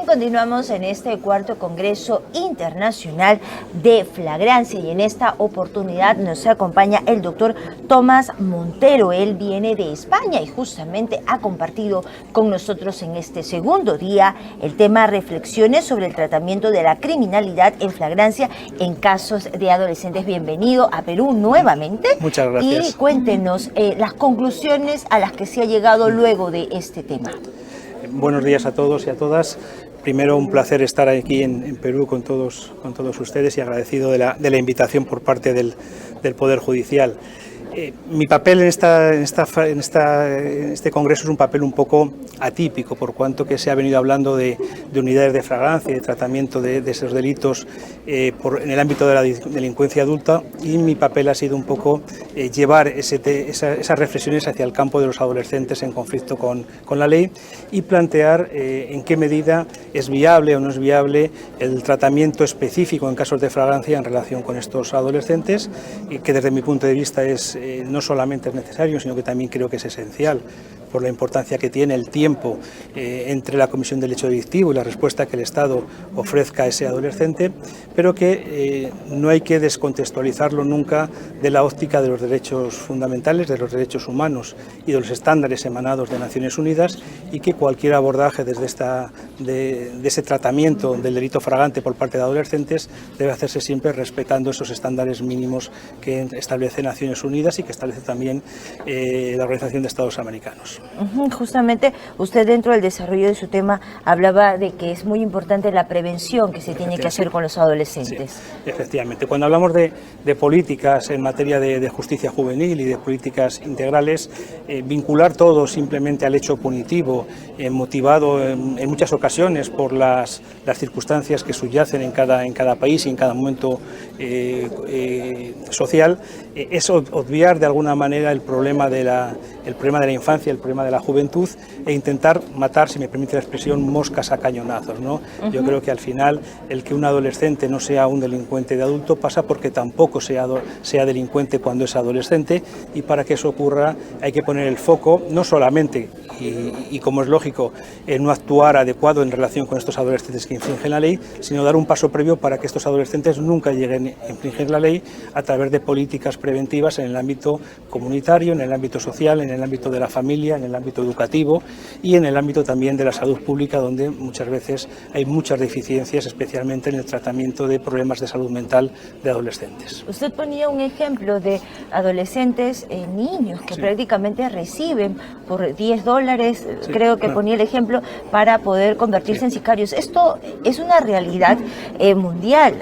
Bien, continuamos en este cuarto Congreso Internacional de Flagrancia y en esta oportunidad nos acompaña el doctor Tomás Montero. Él viene de España y justamente ha compartido con nosotros en este segundo día el tema reflexiones sobre el tratamiento de la criminalidad en flagrancia en casos de adolescentes. Bienvenido a Perú nuevamente. Muchas gracias. Y cuéntenos las conclusiones a las que se ha llegado luego de este tema. Buenos días a todos y a todas. Primero, un placer estar aquí en Perú con todos ustedes y agradecido de la invitación por parte del Poder Judicial. Mi papel en este congreso es un papel un poco atípico, por cuanto que se ha venido hablando de unidades de flagrancia y de tratamiento de esos delitos en el ámbito de la delincuencia adulta, y mi papel ha sido un poco llevar esas reflexiones hacia el campo de los adolescentes en conflicto con la ley y plantear en qué medida es viable o no es viable el tratamiento específico en casos de flagrancia en relación con estos adolescentes, que desde mi punto de vista no solamente es necesario, sino que también creo que es esencial por la importancia que tiene el tiempo entre la comisión del hecho delictivo y la respuesta que el Estado ofrezca a ese adolescente, pero que no hay que descontextualizarlo nunca de la óptica de los derechos fundamentales, de los derechos humanos y de los estándares emanados de Naciones Unidas, y que cualquier abordaje desde de ese tratamiento del delito flagrante por parte de adolescentes debe hacerse siempre respetando esos estándares mínimos que establece Naciones Unidas y que establece también la Organización de Estados Americanos. Justamente usted, dentro del desarrollo de su tema, hablaba de que es muy importante la prevención que se tiene que hacer con los adolescentes. Sí, efectivamente. Cuando hablamos de políticas en materia de justicia juvenil y de políticas integrales, vincular todo simplemente al hecho punitivo, motivado en muchas ocasiones por las circunstancias que subyacen en cada país y en cada momento social, es obviar de alguna manera el problema de la infancia, el problema de la juventud, e intentar matar, si me permite la expresión, moscas a cañonazos, ¿no? Yo creo que al final el que un adolescente no sea un delincuente de adulto pasa porque tampoco sea delincuente cuando es adolescente, y para que eso ocurra hay que poner el foco no solamente, y como es lógico, en no actuar adecuado en relación con estos adolescentes que infringen la ley, sino dar un paso previo para que estos adolescentes nunca lleguen a infringir la ley a través de políticas preventivas en el ámbito comunitario, en el ámbito social, en el ámbito de la familia, en el ámbito educativo y en el ámbito también de la salud pública, donde muchas veces hay muchas deficiencias, especialmente en el tratamiento de problemas de salud mental de adolescentes. Usted ponía un ejemplo de adolescentes, niños que prácticamente reciben por $10, creo que ponía el ejemplo, para poder convertirse en sicarios. Esto es una realidad mundial.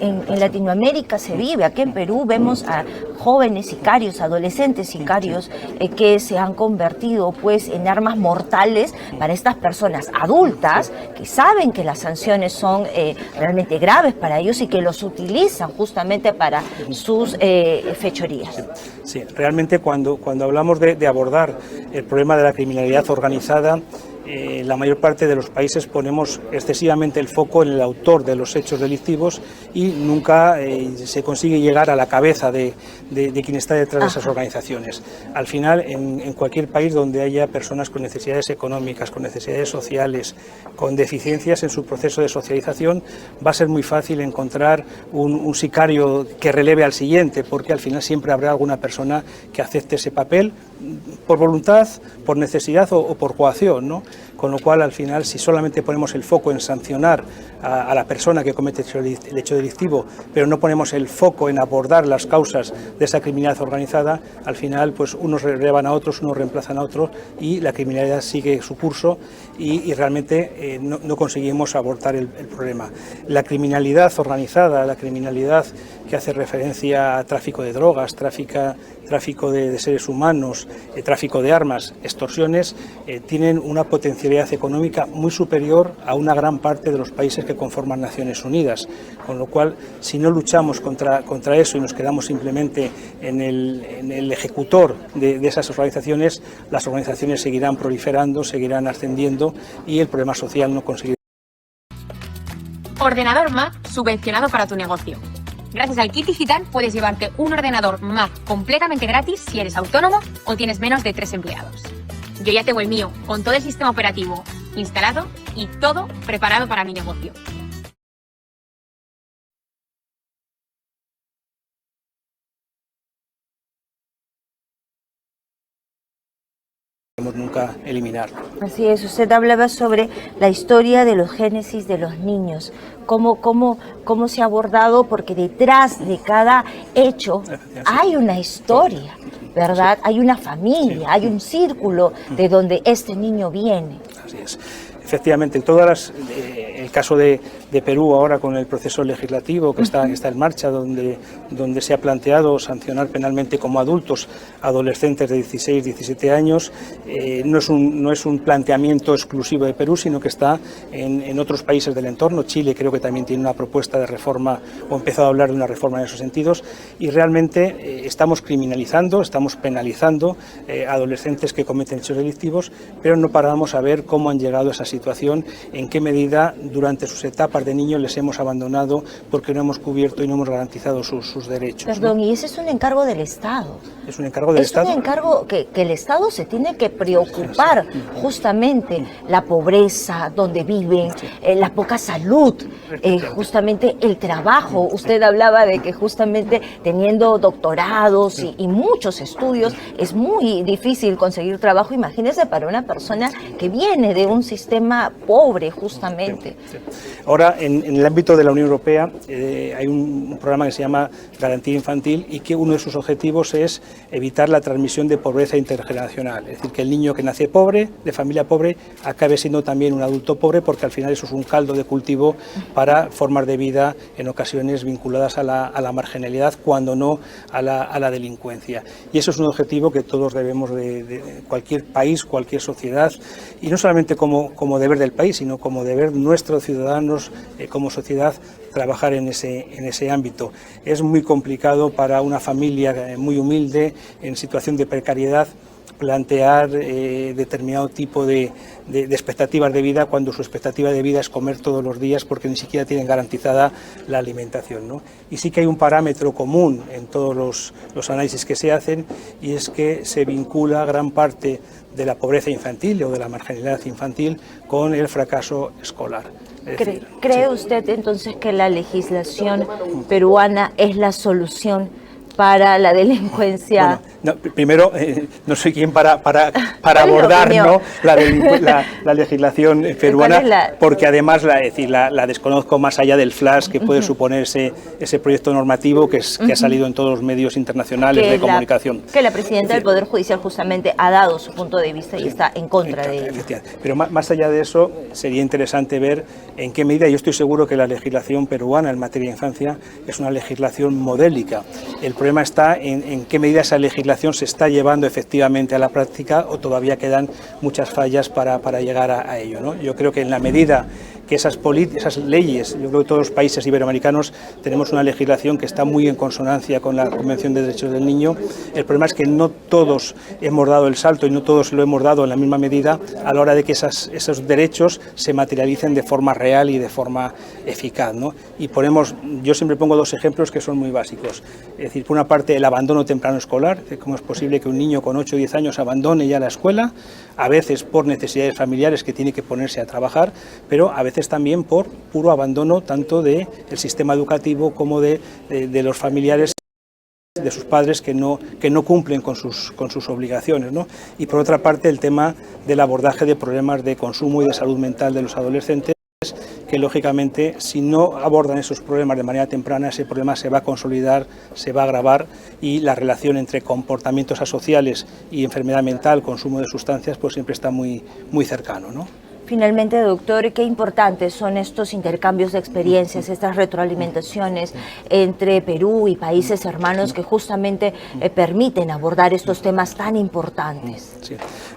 En Latinoamérica se vive. Aquí en Perú vemos a jóvenes sicarios, adolescentes sicarios que se han convertido pues en armas mortales para estas personas adultas que saben que las sanciones son realmente graves para ellos y que los utilizan justamente para sus fechorías. Sí, realmente cuando hablamos de abordar el problema de la criminalidad organizada, la mayor parte de los países ponemos excesivamente el foco en el autor de los hechos delictivos y nunca se consigue llegar a la cabeza de quien está detrás de esas organizaciones. Al final, en cualquier país donde haya personas con necesidades económicas, con necesidades sociales, con deficiencias en su proceso de socialización, va a ser muy fácil encontrar un sicario que releve al siguiente, porque al final siempre habrá alguna persona que acepte ese papel por voluntad, por necesidad o por coacción, ¿no? Con lo cual, al final, si solamente ponemos el foco en sancionar a la persona que comete el hecho delictivo, pero no ponemos el foco en abordar las causas de esa criminalidad organizada, al final, pues unos relevan a otros, unos reemplazan a otros y la criminalidad sigue su curso y realmente no conseguimos abordar el problema. La criminalidad organizada, la criminalidad que hace referencia a tráfico de drogas, tráfico de seres humanos, tráfico de armas, extorsiones, tienen una potencialidad económica muy superior a una gran parte de los países que conforman Naciones Unidas, con lo cual, si no luchamos contra eso y nos quedamos simplemente en el ejecutor de esas organizaciones, las organizaciones seguirán proliferando, seguirán ascendiendo y el problema social no conseguirá. Ordenador Mac subvencionado para tu negocio. Gracias al kit digital puedes llevarte un ordenador Mac completamente gratis si eres autónomo o tienes menos de 3 empleados. Yo ya tengo el mío, con todo el sistema operativo instalado y todo preparado para mi negocio. Nunca eliminarlo. Así es, usted hablaba sobre la historia de los génesis de los niños, cómo se ha abordado, porque detrás de cada hecho hay una historia, ¿verdad? Hay una familia, hay un círculo de donde este niño viene. Así es. Efectivamente, el caso de Perú ahora con el proceso legislativo que está en marcha, donde se ha planteado sancionar penalmente como adultos adolescentes de 16, 17 años, no es un planteamiento exclusivo de Perú, sino que está en otros países del entorno. Chile creo que también tiene una propuesta de reforma o ha empezado a hablar de una reforma en esos sentidos, y realmente estamos criminalizando, estamos penalizando adolescentes que cometen hechos delictivos, pero no paramos a ver cómo han llegado a esa situación, en qué medida durante sus etapas de niños les hemos abandonado porque no hemos cubierto y no hemos garantizado sus derechos. Perdón, ¿no? Y ese es un encargo del Estado. Es un encargo del Estado. Es un encargo que el Estado se tiene que preocupar, justamente la pobreza donde viven, la poca salud, justamente el trabajo. Usted hablaba de que justamente teniendo doctorados y muchos estudios es muy difícil conseguir trabajo. Imagínese para una persona que viene de un sistema pobre, justamente. Ahora, en el ámbito de la Unión Europea hay un programa que se llama Garantía Infantil, y que uno de sus objetivos es evitar la transmisión de pobreza intergeneracional. Es decir, que el niño que nace pobre, de familia pobre, acabe siendo también un adulto pobre, porque al final eso es un caldo de cultivo para formas de vida en ocasiones vinculadas a la marginalidad, cuando no a la delincuencia. Y eso es un objetivo que todos debemos de cualquier país, cualquier sociedad, y no solamente como deber del país, sino como deber nuestros ciudadanos como sociedad, trabajar en ese ámbito. Es muy complicado para una familia muy humilde, en situación de precariedad, plantear determinado tipo de expectativas de vida, cuando su expectativa de vida es comer todos los días, porque ni siquiera tienen garantizada la alimentación, ¿no? Y sí que hay un parámetro común en todos los análisis que se hacen, y es que se vincula gran parte de la pobreza infantil o de la marginalidad infantil con el fracaso escolar. ¿Cree usted entonces que la legislación peruana es la solución para la delincuencia? Bueno, primero, no soy quien para abordar, ¿no?, la legislación peruana, porque además la desconozco, más allá del flash que puede suponer ese proyecto normativo que ha salido en todos los medios internacionales de comunicación. Que la presidenta del Poder Judicial justamente ha dado su punto de vista y está en contra de ello. Pero más allá de eso, sería interesante ver en qué medida, yo estoy seguro que la legislación peruana en materia de infancia es una legislación modélica. El problema está en qué medida esa legislación se está llevando efectivamente a la práctica, o todavía quedan muchas fallas para llegar a ello, ¿no? Yo creo que en la medida que esas leyes, yo creo que todos los países iberoamericanos tenemos una legislación que está muy en consonancia con la Convención de Derechos del Niño. El problema es que no todos hemos dado el salto y no todos lo hemos dado en la misma medida a la hora de que esos derechos se materialicen de forma real y de forma eficaz, ¿no? Y yo siempre pongo dos ejemplos que son muy básicos. Es decir, por una parte, el abandono temprano escolar, cómo es posible que un niño con 8 o 10 años abandone ya la escuela, a veces por necesidades familiares que tiene que ponerse a trabajar, pero a veces también por puro abandono tanto del sistema educativo como de los familiares, de sus padres que no cumplen con sus obligaciones, ¿no? Y por otra parte, el tema del abordaje de problemas de consumo y de salud mental de los adolescentes, que lógicamente, si no abordan esos problemas de manera temprana, ese problema se va a consolidar, se va a agravar, y la relación entre comportamientos asociales y enfermedad mental, consumo de sustancias, pues siempre está muy, muy cercano, ¿no? Finalmente, doctor, qué importantes son estos intercambios de experiencias, estas retroalimentaciones entre Perú y países hermanos que justamente permiten abordar estos temas tan importantes. Sí.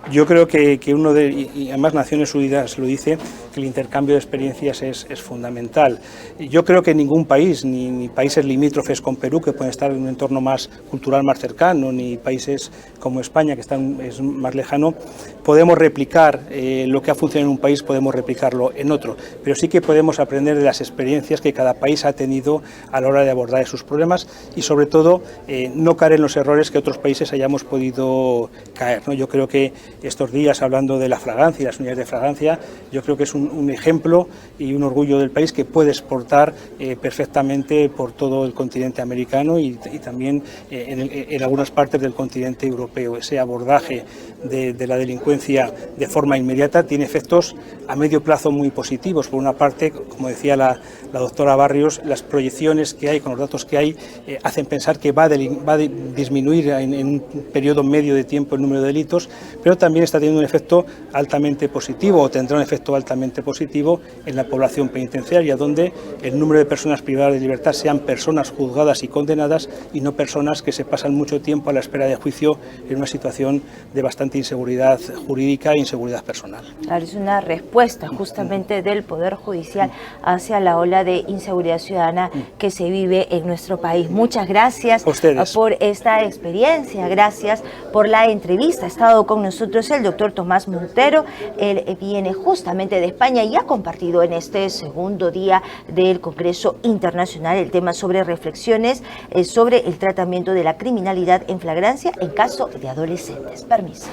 Yo creo que y además Naciones Unidas lo dice, que el intercambio de experiencias es fundamental. Yo creo que ningún país, ni países limítrofes con Perú, que pueden estar en un entorno más cultural más cercano, ni países como España, que es más lejano, podemos replicar lo que ha funcionado en un país podemos replicarlo en otro, pero sí que podemos aprender de las experiencias que cada país ha tenido a la hora de abordar sus problemas y sobre todo no caer en los errores que otros países hayamos podido caer, ¿no? Yo creo que estos días, hablando de la fragancia y las unidades de fragancia, yo creo que es un ejemplo y un orgullo del país que puede exportar perfectamente por todo el continente americano y también en algunas partes del continente europeo. Ese abordaje de la delincuencia de forma inmediata tiene efectos a medio plazo muy positivos. Por una parte, como decía la doctora Barrios, las proyecciones que hay, con los datos que hay, hacen pensar que va a disminuir en un periodo medio de tiempo el número de delitos, pero también está teniendo un efecto altamente positivo, o tendrá un efecto altamente positivo en la población penitenciaria, donde el número de personas privadas de libertad sean personas juzgadas y condenadas y no personas que se pasan mucho tiempo a la espera de juicio en una situación de bastante inseguridad jurídica e inseguridad personal. Claro, es una respuesta justamente del Poder Judicial hacia la ola de inseguridad ciudadana que se vive en nuestro país. Muchas gracias por esta experiencia, gracias por la entrevista. Ha estado con nosotros el doctor Tomás Montero, él viene justamente de España y ha compartido en este segundo día del Congreso Internacional el tema sobre reflexiones sobre el tratamiento de la criminalidad en flagrancia en caso de adolescentes. Permiso.